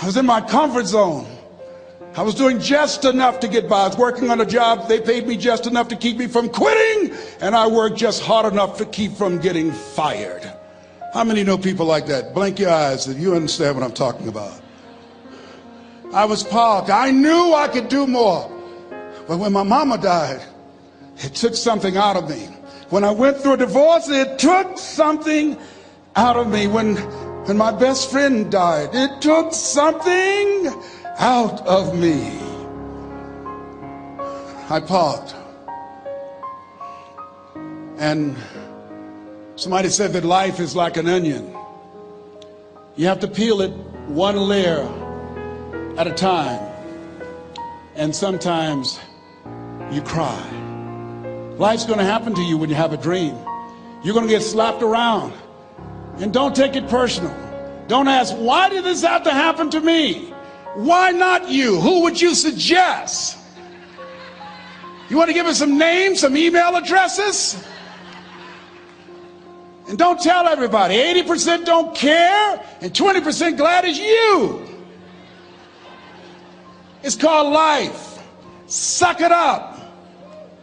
I was in my comfort zone. I was doing just enough to get by. I was working on a job. They paid me just enough to keep me from quitting, and I worked just hard enough to keep from getting fired. How many know people like that? Blink your eyes if you understand what I'm talking about. I was parked. I knew I could do more. But when my mama died, it took something out of me. When I went through a divorce, it took something out of me. When my best friend died, it took something out of me. I parked. And somebody said that life is like an onion. You have to peel it one layer at a time. And sometimes you cry. Life's going to happen to you when you have a dream. You're going to get slapped around. And don't take it personal. Don't ask, why did this have to happen to me? Why not you? Who would you suggest? You want to give us some names, some email addresses? And don't tell everybody. 80% don't care and 20% glad it's you. It's called life. Suck it up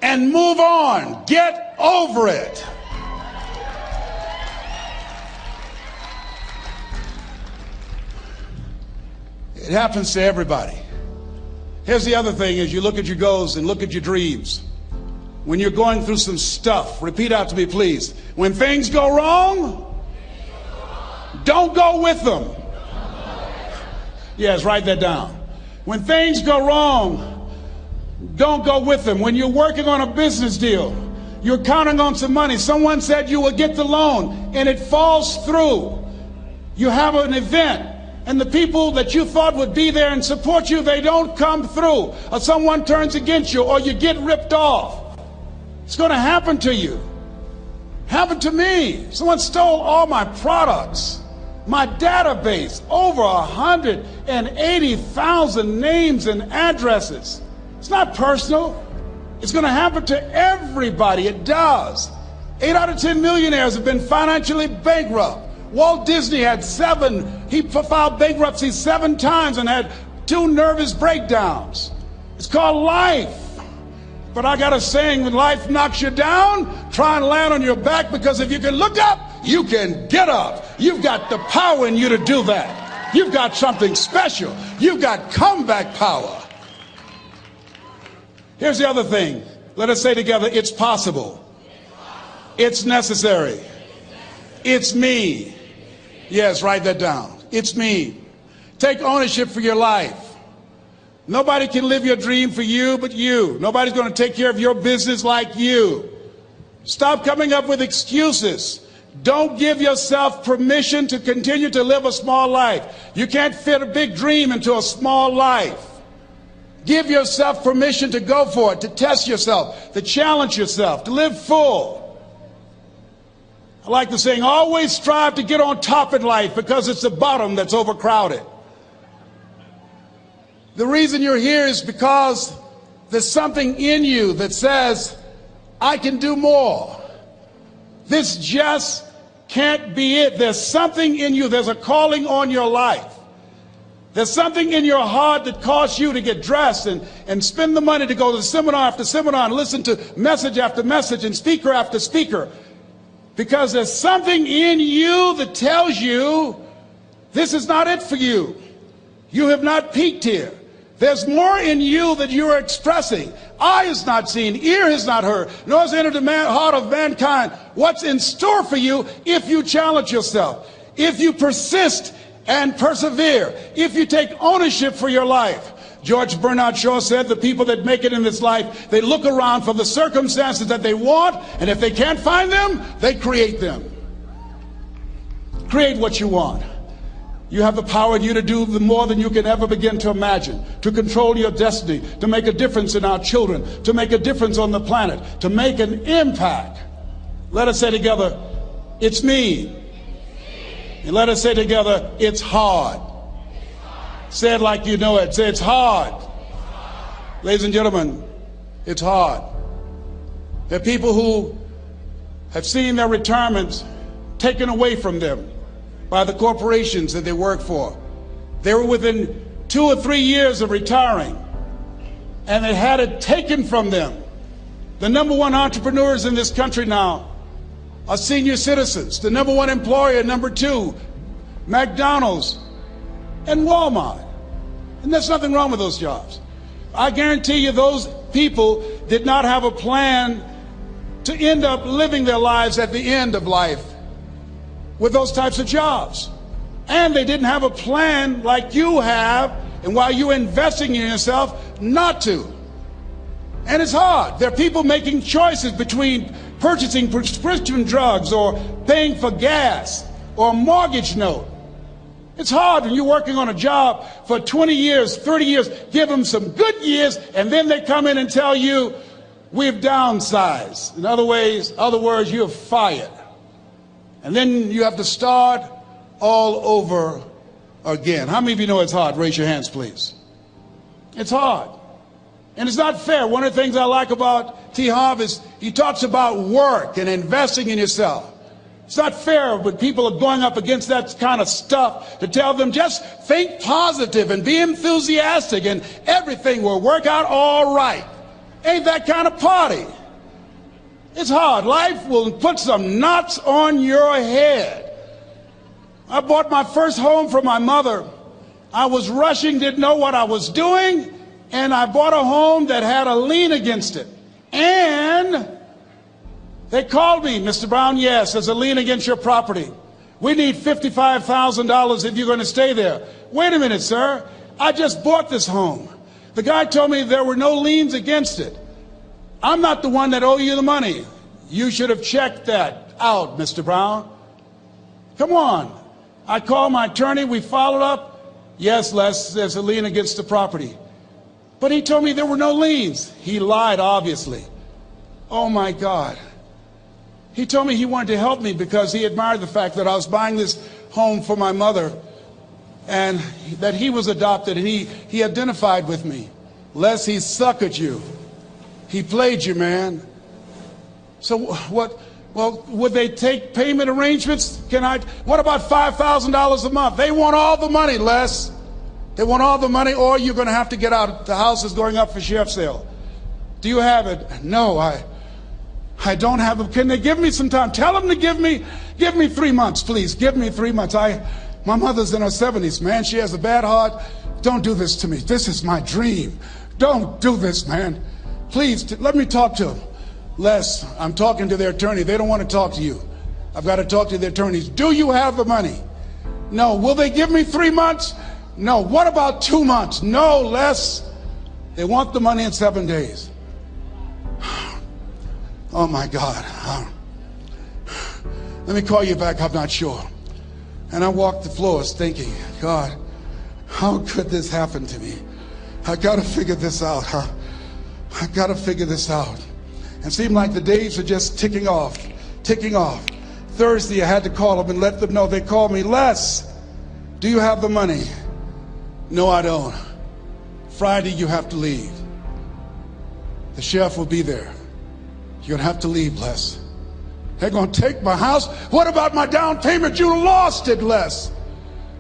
and move on. Get over it. It happens to everybody. Here's the other thing: as you look at your goals and look at your dreams, when you're going through some stuff, repeat out to me, please. When things go wrong, don't go with them. Yes, write that down. When things go wrong, don't go with them. When you're working on a business deal, you're counting on some money. Someone said you will get the loan and it falls through. You have an event, and the people that you thought would be there and support you, they don't come through, or someone turns against you, or you get ripped off. It's going to happen to you. Happened to me. Someone stole all my products, my database, over 180,000 names and addresses. It's not personal. It's going to happen to everybody. It does. 8 out of 10 millionaires have been financially bankrupt. Walt Disney had he filed bankruptcy 7 times and had 2 nervous breakdowns. It's called life. But I got a saying: when life knocks you down, try and land on your back, because if you can look up, you can get up. You've got the power in you to do that. You've got something special. You've got comeback power. Here's the other thing. Let us say together, it's possible. It's necessary. It's me. Yes, write that down. It's me. Take ownership for your life. Nobody can live your dream for you but you. Nobody's going to take care of your business like you. Stop coming up with excuses. Don't give yourself permission to continue to live a small life. You can't fit a big dream into a small life. Give yourself permission to go for it, to test yourself, to challenge yourself, to live full. I like the saying, always strive to get on top in life, because it's the bottom that's overcrowded. The reason you're here is because there's something in you that says, I can do more. This just can't be it. There's something in you. There's a calling on your life. There's something in your heart that caused you to get dressed and spend the money to go to seminar after seminar and listen to message after message and speaker after speaker. Because there's something in you that tells you this is not it for you. You have not peaked here. There's more in you that you are expressing. Eye has not seen, ear has not heard, nor has entered the heart of mankind what's in store for you if you challenge yourself, if you persist and persevere, if you take ownership for your life. George Bernard Shaw said the people that make it in this life, they look around for the circumstances that they want, and if they can't find them, they create them. Create what you want. You have the power in you to do more than you can ever begin to imagine, to control your destiny, to make a difference in our children, to make a difference on the planet, to make an impact. Let us say together, it's me. And let us say together, it's hard. Say it like you know it. Say, it's hard. Ladies and gentlemen, it's hard. There are people who have seen their retirements taken away from them by the corporations that they work for. They were within 2 or 3 years of retiring, and they had it taken from them. The number one entrepreneurs in this country now are senior citizens. The number one employer, number two, McDonald's and Walmart. And there's nothing wrong with those jobs. I guarantee you those people did not have a plan to end up living their lives at the end of life with those types of jobs. And they didn't have a plan like you have, and while you're investing in yourself, not to. And it's hard. There are people making choices between purchasing prescription drugs or paying for gas or a mortgage note. It's hard when you're working on a job for 20 years, 30 years, give them some good years, and then they come in and tell you, we've downsized. In other words, you're fired. And then you have to start all over again. How many of you know it's hard? Raise your hands, please. It's hard. And it's not fair. One of the things I like about T. Harv is he talks about work and investing in yourself. It's not fair when people are going up against that kind of stuff to tell them just think positive and be enthusiastic and everything will work out all right. Ain't that kind of party. It's hard. Life will put some knots on your head. I bought my first home for my mother. I was rushing, didn't know what I was doing, and I bought a home that had a lien against it. And they called me, Mr. Brown, yes, there's a lien against your property. We need $55,000 if you're going to stay there. Wait a minute, sir. I just bought this home. The guy told me there were no liens against it. I'm not the one that owe you the money. You should have checked that out, Mr. Brown. Come on. I called my attorney. We followed up. Yes, Les, there's a lien against the property. But he told me there were no liens. He lied, obviously. Oh, my God. He told me he wanted to help me because he admired the fact that I was buying this home for my mother and that he was adopted, and he identified with me. Les, he suckered you. He played you, man. So what? Well, would they take payment arrangements? What about $5,000 a month? They want all the money, Les. They want all the money, or you're going to have to get out. The house is going up for sheriff's sale. Do you have it? No, I don't have them. Can they give me some time? Tell them to give me 3 months, please. Give me 3 months. My mother's in her 70s, man. She has a bad heart. Don't do this to me. This is my dream. Don't do this, man. Please, let me talk to them. Les, I'm talking to their attorney. They don't want to talk to you. I've got to talk to their attorneys. Do you have the money? No. Will they give me 3 months? No. What about 2 months? No, Les. They want the money in 7 days. Oh, my God. Let me call you back. I'm not sure. And I walked the floors thinking, God, how could this happen to me? I got to figure this out, huh? I got to figure this out. It seemed like the days were just ticking off. Thursday, I had to call them and let them know. They called me, Les, do you have the money? No, I don't. Friday, you have to leave. The sheriff will be there. You're going to have to leave, Les. They're going to take my house. What about my down payment? You lost it, Les.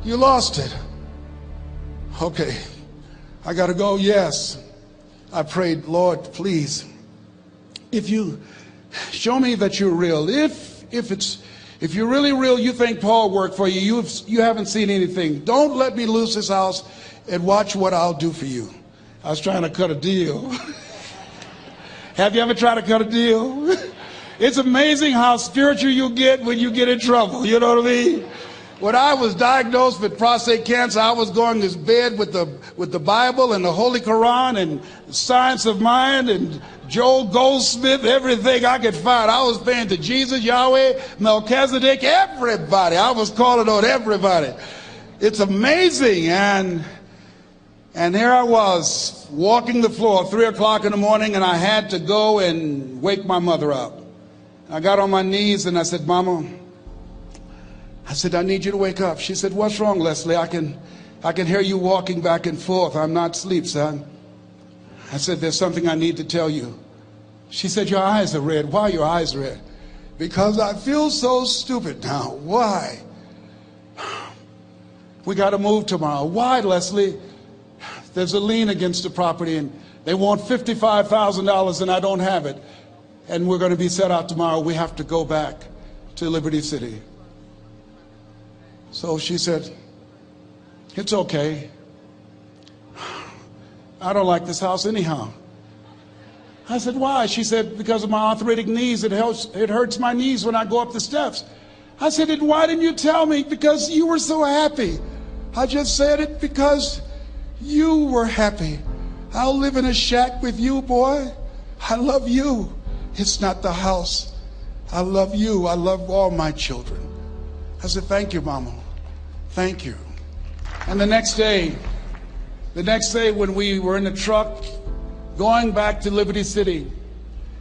You lost it. Okay. I got to go. Yes. I prayed, Lord, please, if you show me that you're real, if you're really real, you think Paul worked for you, you haven't seen anything. Don't let me lose this house and watch what I'll do for you. I was trying to cut a deal. Have you ever tried to cut a deal? It's amazing how spiritual you get when you get in trouble. You know what I mean? When I was diagnosed with prostate cancer, I was going to bed with the Bible and the Holy Quran and Science of Mind and Joel Goldsmith, everything I could find. I was praying to Jesus, Yahweh, Melchizedek, everybody. I was calling on everybody. It's amazing. And here I was walking the floor, 3 o'clock in the morning, and I had to go and wake my mother up. I got on my knees and I said, Mama, I said, I need you to wake up. She said, what's wrong, Leslie? I can hear you walking back and forth. I'm not asleep, son. I said, there's something I need to tell you. She said, your eyes are red. Why are your eyes red? Because I feel so stupid now. Why? we got to move tomorrow. Why, Leslie? There's a lien against the property and they want $55,000 and I don't have it. And we're going to be set out tomorrow. We have to go back to Liberty City. So she said, it's okay. I don't like this house anyhow. I said, why? She said, because of my arthritic knees, it hurts my knees when I go up the steps. I said, and why didn't you tell me? Because you were so happy. I just said it because you were happy. I'll live in a shack with you, boy. I love you. It's not the house. I love you. I love all my children. I said, thank you, Mama. Thank you. And the next day when we were in the truck going back to Liberty City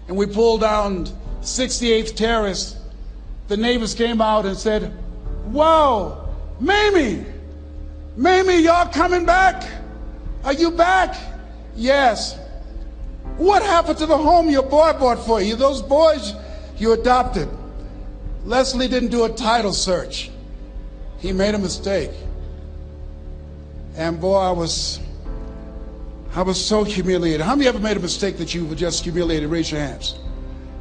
and we pulled down 68th Terrace, the neighbors came out and said, wow, Mamie, y'all coming back? Are you back? Yes. What happened to the home your boy bought for you? Those boys you adopted. Leslie didn't do a title search. He made a mistake. And boy, I was so humiliated. How many ever made a mistake that you were just humiliated? Raise your hands.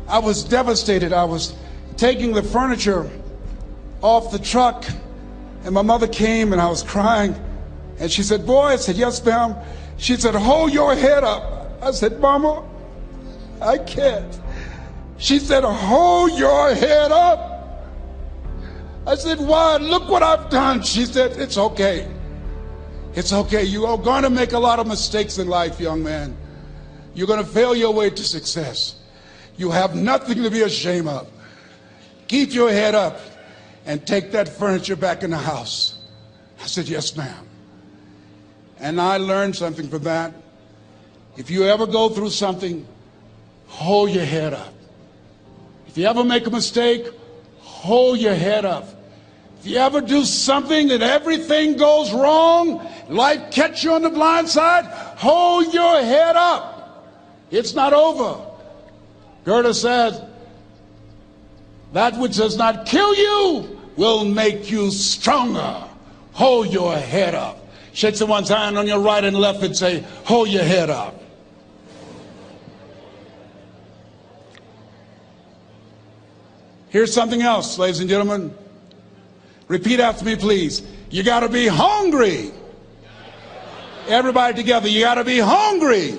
I was devastated. I was taking the furniture off the truck and my mother came and I was crying and she said, boy, I said, yes, ma'am. She said, hold your head up. I said, Mama, I can't. She said, hold your head up. I said, why? Look what I've done. She said, it's okay. It's okay. You are going to make a lot of mistakes in life, young man. You're going to fail your way to success. You have nothing to be ashamed of. Keep your head up and take that furniture back in the house. I said, yes, ma'am. And I learned something from that. If you ever go through something, hold your head up. If you ever make a mistake, hold your head up. If you ever do something that everything goes wrong, life catch you on the blind side, hold your head up. It's not over. Goethe said, that which does not kill you will make you stronger. Hold your head up. Shake someone's hand on your right and left and say, hold your head up. Here's something else, ladies and gentlemen. Repeat after me, please. You got to be hungry. Everybody together, you got to be hungry.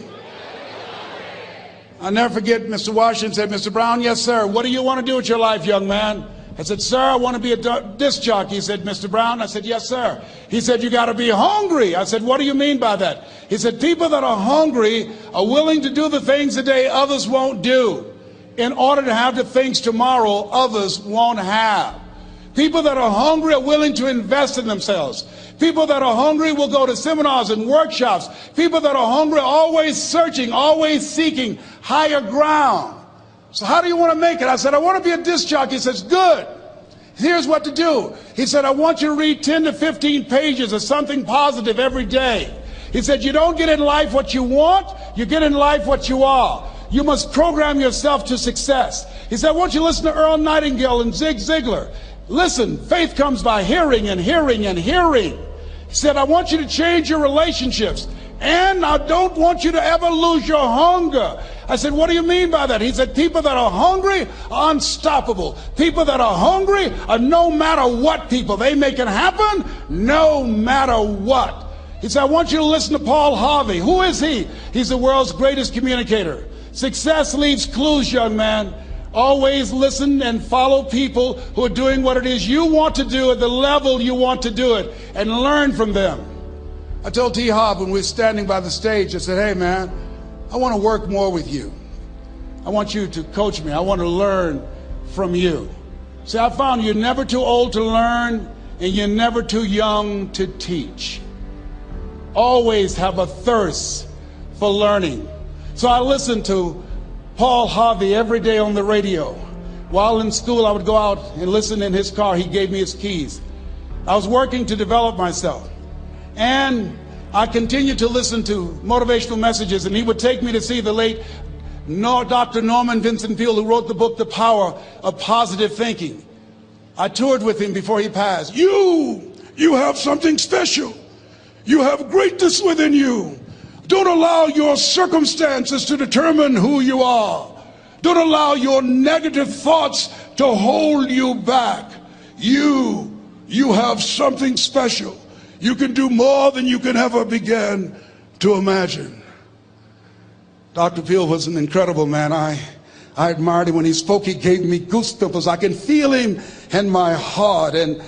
I'll never forget Mr. Washington said, Mr. Brown, yes, sir. What do you want to do with your life, young man? I said, sir, I want to be a disc jockey. He said, Mr. Brown? I said, yes, sir. He said, you got to be hungry. I said, what do you mean by that? He said, people that are hungry are willing to do the things today others won't do in order to have the things tomorrow others won't have. People that are hungry are willing to invest in themselves. People that are hungry will go to seminars and workshops. People that are hungry are always searching, always seeking higher ground. So how do you want to make it? I said, I want to be a disc jockey. He says, good. Here's what to do. He said, I want you to read 10 to 15 pages of something positive every day. He said, you don't get in life what you want, you get in life what you are. You must program yourself to success. He said, I want you to listen to Earl Nightingale and Zig Ziglar. Listen, faith comes by hearing and hearing and hearing. He said, I want you to change your relationships. And I don't want you to ever lose your hunger. I said, what do you mean by that? He said, people that are hungry are unstoppable. People that are hungry are no matter what people. They make it happen no matter what. He said, I want you to listen to Paul Harvey. Who is he? He's the world's greatest communicator. Success leaves clues, young man. Always listen and follow people who are doing what it is you want to do at the level you want to do it and learn from them. I told T. Hobb when we were standing by the stage, I said, hey man, I want to work more with you. I want you to coach me. I want to learn from you. See, I found you're never too old to learn and you're never too young to teach. Always have a thirst for learning. So I listened to Paul Harvey every day on the radio. While in school, I would go out and listen in his car. He gave me his keys. I was working to develop myself. And I continued to listen to motivational messages, and he would take me to see the late Dr. Norman Vincent Peale, who wrote the book, The Power of Positive Thinking. I toured with him before he passed. You You have something special. You have greatness within you. Don't allow your circumstances to determine who you are. Don't allow your negative thoughts to hold you back. You have something special. You can do more than you can ever begin to imagine. Dr. Peel was an incredible man. I admired him when he spoke. He gave me goosebumps. I can feel him in my heart. And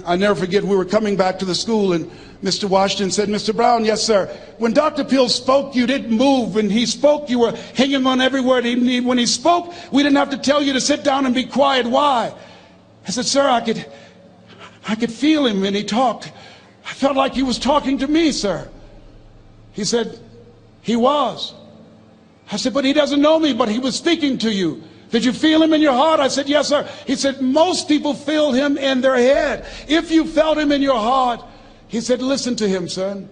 I never forget, we were coming back to the school and Mr. Washington said, Mr. Brown, yes, sir. When Dr. Peel spoke, you didn't move. When he spoke, you were hanging on every word. When he spoke, we didn't have to tell you to sit down and be quiet. Why? I said, sir, I could feel him when he talked. I felt like he was talking to me, sir. He said, he was. I said, but he doesn't know me, but he was speaking to you. Did you feel him in your heart? I said, yes, sir. He said, most people feel him in their head. If you felt him in your heart, he said, listen to him, son.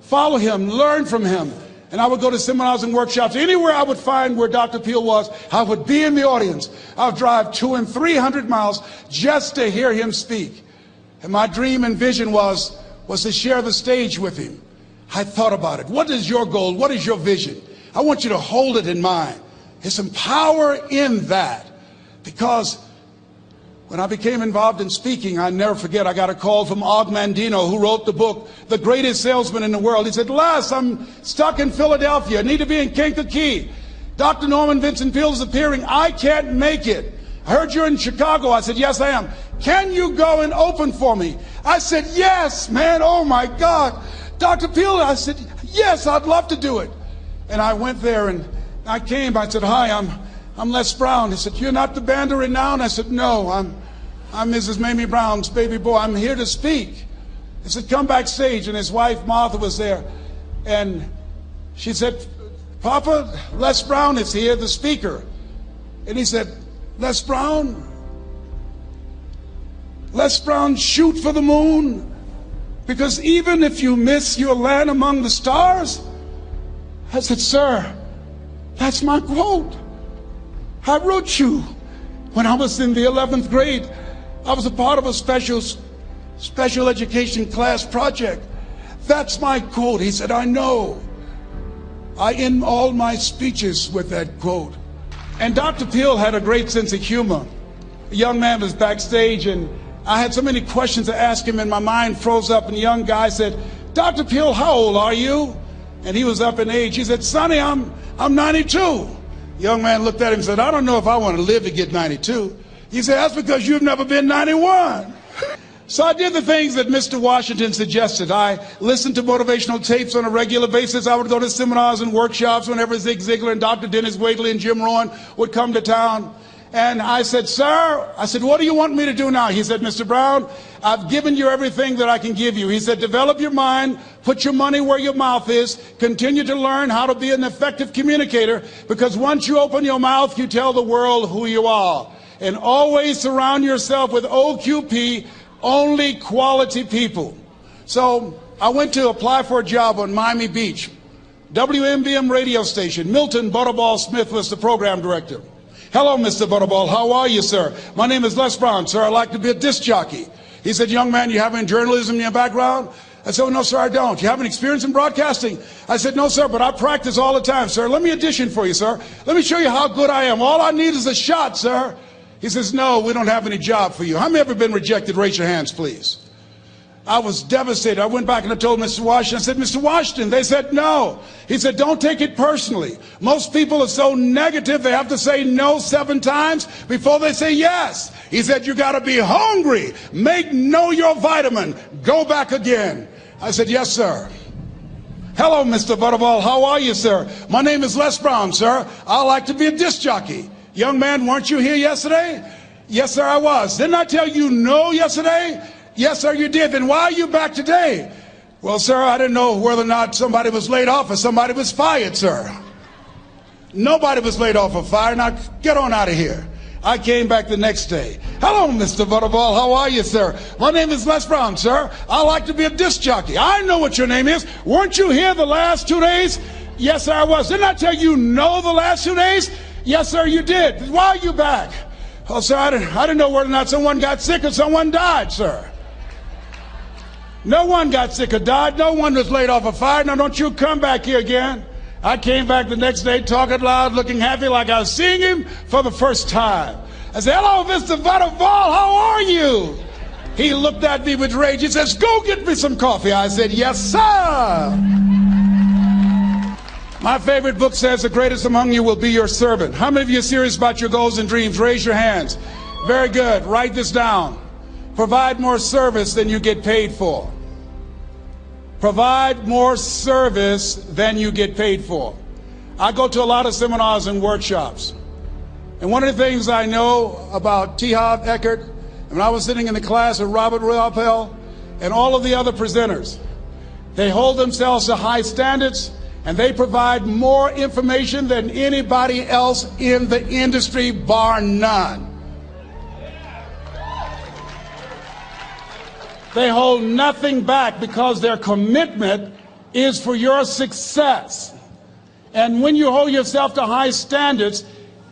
Follow him, learn from him. And I would go to seminars and workshops. Anywhere I would find where Dr. Peel was, I would be in the audience. I would drive 200 and 300 miles just to hear him speak. And my dream and vision was to share the stage with him. I thought about it. What is your goal? What is your vision? I want you to hold it in mind. There's some power in that, because when I became involved in speaking, I never forget, I got a call from Og Mandino, who wrote the book, The Greatest Salesman in the World. He said, Les, I'm stuck in Philadelphia. I need to be in Kankakee. Dr. Norman Vincent Peale is appearing. I can't make it. I heard you're in Chicago. I said, yes, I am. Can you go and open for me? I said, yes, man. Oh, my God. Dr. Peale, I said, yes, I'd love to do it. And I went there and I came. I said, hi, I'm Les Brown. He said, you're not the band of renown? I said, no, I'm Mrs. Mamie Brown's baby boy. I'm here to speak. He said, come backstage. And his wife, Martha, was there. And she said, Papa, Les Brown is here, the speaker. And he said, Les Brown, shoot for the moon. Because even if you miss your land among the stars. I said, sir, that's my quote. I wrote you when I was in the 11th grade. I was a part of a special education class project. That's my quote. He said, I know. I end all my speeches with that quote. And Dr. Peel had a great sense of humor. A young man was backstage, and I had so many questions to ask him, and my mind froze up, and the young guy said, Dr. Peel, how old are you? And he was up in age. He said, Sonny, I'm 92. The young man looked at him and said, I don't know if I want to live to get 92. He said, that's because you've never been 91. So I did the things that Mr. Washington suggested. I listened to motivational tapes on a regular basis. I would go to seminars and workshops whenever Zig Ziglar and Dr. Dennis Waitley and Jim Rohn would come to town. And I said, sir, what do you want me to do now? He said, Mr. Brown, I've given you everything that I can give you. He said, develop your mind, put your money where your mouth is, continue to learn how to be an effective communicator, because once you open your mouth, you tell the world who you are. And always surround yourself with OQP, only quality people. So I went to apply for a job on Miami Beach. WMBM radio station. Milton Butterball Smith was the program director. Hello, Mr. Butterball. How are you, sir? My name is Les Brown, sir. I'd like to be a disc jockey. He said, young man, you have any journalism in your background? I said, oh, no, sir, I don't. You have any experience in broadcasting? I said, no, sir, but I practice all the time, sir. Let me audition for you, sir. Let me show you how good I am. All I need is a shot, sir. He says, no, we don't have any job for you. How many ever been rejected? Raise your hands, please. I was devastated. I went back and I told Mr. Washington, I said, Mr. Washington, they said no. He said, don't take it personally. Most people are so negative, they have to say no 7 times before they say yes. He said, you got to be hungry. Know your vitamin. Go back again. I said, yes, sir. Hello, Mr. Butterball. How are you, sir? My name is Les Brown, sir. I like to be a disc jockey. Young man, weren't you here yesterday? Yes, sir, I was. Didn't I tell you no yesterday? Yes, sir, you did. Then why are you back today? Well, sir, I didn't know whether or not somebody was laid off or somebody was fired, sir. Nobody was laid off or fired. Now, get on out of here. I came back the next day. Hello, Mr. Butterball. How are you, sir? My name is Les Brown, sir. I like to be a disc jockey. I know what your name is. Weren't you here the last 2 days? Yes, sir, I was. Didn't I tell you no the last 2 days? Yes, sir, you did. Why are you back? Oh, sir, I didn't know whether or not someone got sick or someone died, sir. No one got sick or died. No one was laid off a fire. Now don't you come back here again. I came back the next day talking loud, looking happy like I was seeing him for the first time. I said, hello, Mr. Butterball, how are you? He looked at me with rage. He says, go get me some coffee. I said, yes, sir. My favorite book says the greatest among you will be your servant. How many of you are serious about your goals and dreams? Raise your hands. Very good. Write this down. Provide more service than you get paid for. Provide more service than you get paid for. I go to a lot of seminars and workshops. And one of the things I know about T. Harv Eckert, when I was sitting in the class with Robert Ruppel and all of the other presenters, they hold themselves to high standards and they provide more information than anybody else in the industry, bar none. They hold nothing back because their commitment is for your success. And when you hold yourself to high standards,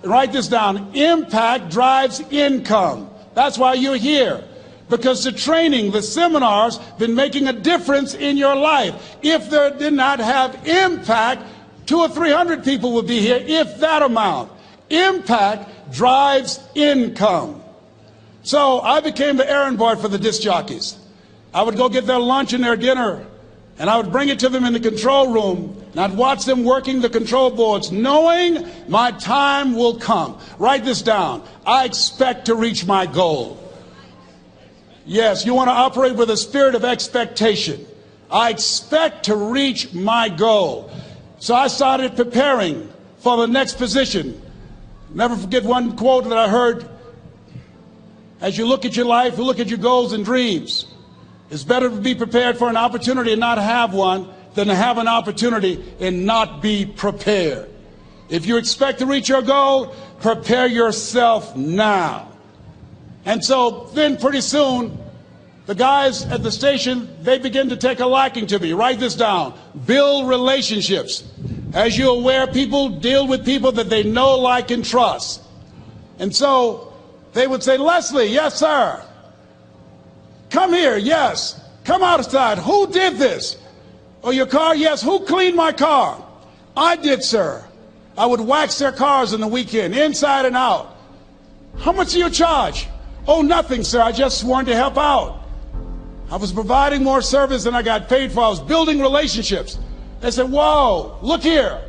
write this down, impact drives income. That's why you're here. Because the training, the seminars, been making a difference in your life. If they did not have impact, 200 or 300 people would be here, if that amount. Impact drives income. So I became the errand boy for the disc jockeys. I would go get their lunch and their dinner, and I would bring it to them in the control room, and I'd watch them working the control boards, knowing my time will come. Write this down. I expect to reach my goal. Yes, you want to operate with a spirit of expectation. I expect to reach my goal. So I started preparing for the next position. Never forget one quote that I heard. As you look at your life, you look at your goals and dreams. It's better to be prepared for an opportunity and not have one than to have an opportunity and not be prepared. If you expect to reach your goal, prepare yourself now. And so then pretty soon, the guys at the station, they begin to take a liking to me. Write this down. Build relationships. As you're aware, people deal with people that they know, like, and trust. And so they would say, Leslie, yes, sir. Come here, yes. Come outside. Who did this? Oh, your car? Yes. Who cleaned my car? I did, sir. I would wax their cars on the weekend, inside and out. How much do you charge? Oh, nothing, sir. I just wanted to help out. I was providing more service than I got paid for. I was building relationships. They said, whoa, look here.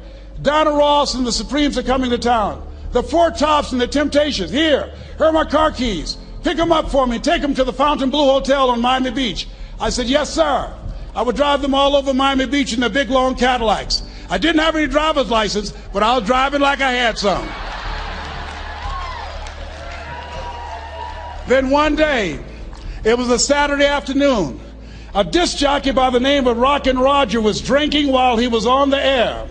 Donna Ross and the Supremes are coming to town. The Four Tops and the Temptations. Here are my car keys. Pick them up for me. Take them to the Fontainebleau Hotel on Miami Beach. I said, yes, sir. I would drive them all over Miami Beach in their big, long Cadillacs. I didn't have any driver's license, but I was driving like I had some. Then one day, it was a Saturday afternoon, a disc jockey by the name of Rockin' Roger was drinking while he was on the air.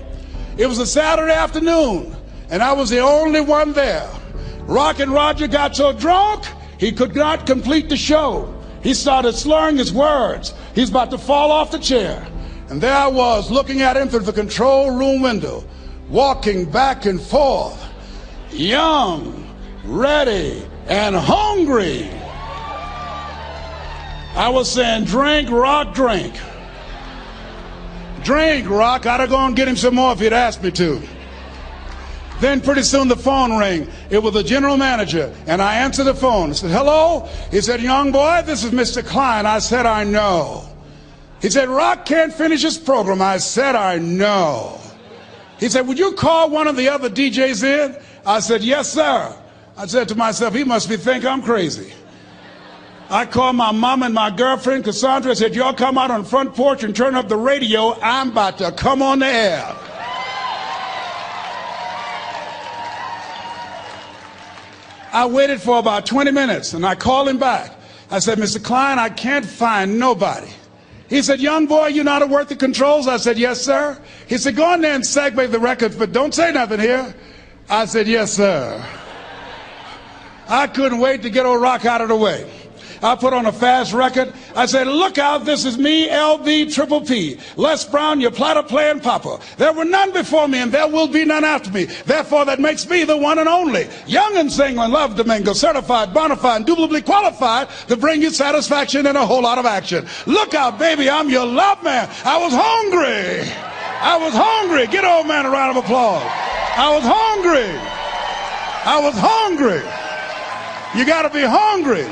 It was a Saturday afternoon, and I was the only one there. Rockin' Roger got so drunk, he could not complete the show. He started slurring his words. He's about to fall off the chair. And there I was, looking at him through the control room window, walking back and forth, young, ready, and hungry. I was saying, drink, Rock, drink. Drink, Rock. I'd have gone and get him some more if he'd asked me to. Then pretty soon the phone rang. It was the general manager, and I answered the phone. I said, hello? He said, young boy, this is Mr. Klein. I said, I know. He said, Rock can't finish his program. I said, I know. He said, would you call one of the other DJs in? I said, yes, sir. I said to myself, he must think I'm crazy. I called my mom and my girlfriend, Cassandra. I said, y'all come out on the front porch and turn up the radio. I'm about to come on the air. I waited for about 20 minutes, and I called him back. I said, Mr. Klein, I can't find nobody. He said, young boy, you know how to work the controls? I said, yes, sir. He said, go in there and segue the records, but don't say nothing here. I said, yes, sir. I couldn't wait to get old Rock out of the way. I put on a fast record. I said, look out, this is me, LB Triple P, Les Brown, your platter playing papa. There were none before me and there will be none after me. Therefore, that makes me the one and only. Young and single and love to mingle, certified, bona fide, indubitably qualified to bring you satisfaction and a whole lot of action. Look out, baby, I'm your love man. I was hungry. I was hungry. Get old man a round of applause. I was hungry. I was hungry. You got to be hungry.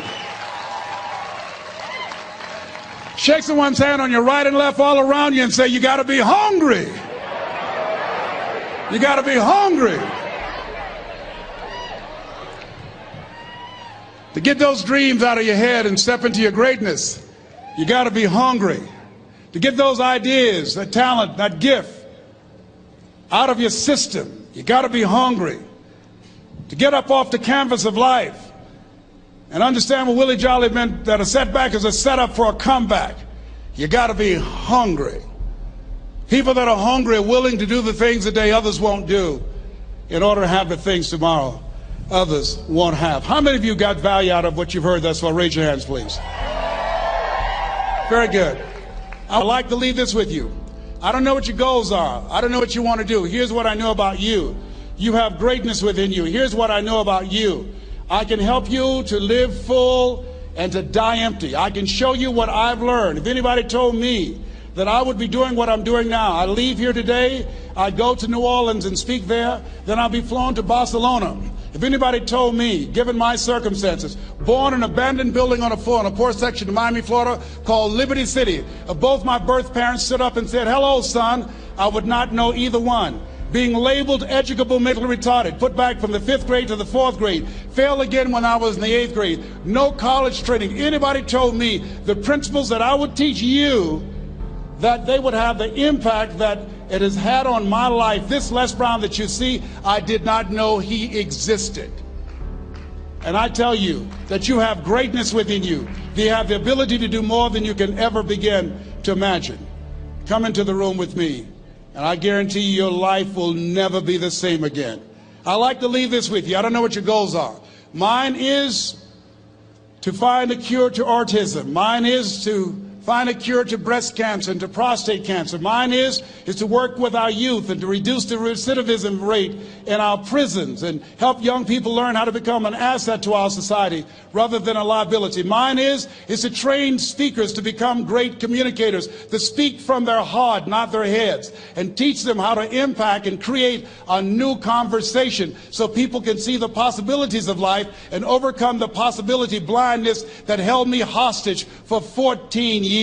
Shake someone's hand on your right and left all around you and say, you got to be hungry. You got to be hungry. To get those dreams out of your head and step into your greatness, you got to be hungry. To get those ideas, that talent, that gift out of your system, you got to be hungry. To get up off the canvas of life and understand what Willie Jolly meant, that a setback is a setup for a comeback. You got to be hungry. People that are hungry are willing to do the things today others won't do in order to have the things tomorrow others won't have. How many of you got value out of what you've heard thus far? Raise your hands, please. Very good. I'd like to leave this with you. I don't know what your goals are. I don't know what you want to do. Here's what I know about you. You have greatness within you. Here's what I know about you. I can help you to live full and to die empty. I can show you what I've learned. If anybody told me that I would be doing what I'm doing now, I leave here today, I go to New Orleans and speak there, then I'll be flown to Barcelona. If anybody told me, given my circumstances, born in an abandoned building on a poor section of Miami, Florida, called Liberty City, both my birth parents stood up and said, hello, son, I would not know either one. Being labeled educable mentally retarded, put back from the 5th grade to the 4th grade, failed again when I was in the 8th grade, no college training. Anybody told me the principles that I would teach you, that they would have the impact that it has had on my life. This Les Brown that you see, I did not know he existed. And I tell you that you have greatness within you. You have the ability to do more than you can ever begin to imagine. Come into the room with me, and I guarantee you your life will never be the same again. I like to leave this with you. I don't know what your goals are. Mine is to find a cure to autism. Mine is to find a cure to breast cancer and to prostate cancer. Mine is to work with our youth and to reduce the recidivism rate in our prisons and help young people learn how to become an asset to our society rather than a liability. Mine is to train speakers to become great communicators, to speak from their heart, not their heads, and teach them how to impact and create a new conversation so people can see the possibilities of life and overcome the possibility blindness that held me hostage for 14 years.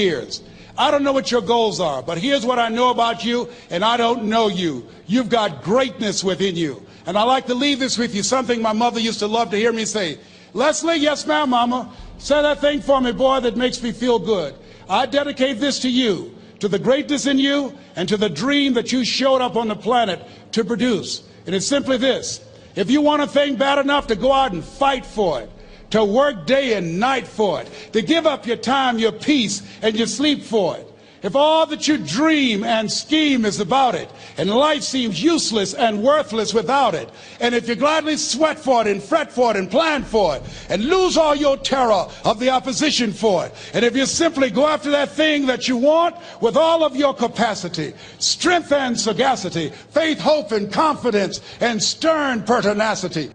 I don't know what your goals are, but here's what I know about you, and I don't know you. You've got greatness within you. And I like to leave this with you, something my mother used to love to hear me say. Leslie, yes ma'am, mama. Say that thing for me, boy, that makes me feel good. I dedicate this to you, to the greatness in you, and to the dream that you showed up on the planet to produce. And it's simply this. If you want a thing bad enough to go out and fight for it, to work day and night for it, to give up your time, your peace, and your sleep for it. If all that you dream and scheme is about it, and life seems useless and worthless without it, and if you gladly sweat for it and fret for it and plan for it, and lose all your terror of the opposition for it, and if you simply go after that thing that you want with all of your capacity, strength and sagacity, faith, hope, and confidence, and stern pertinacity,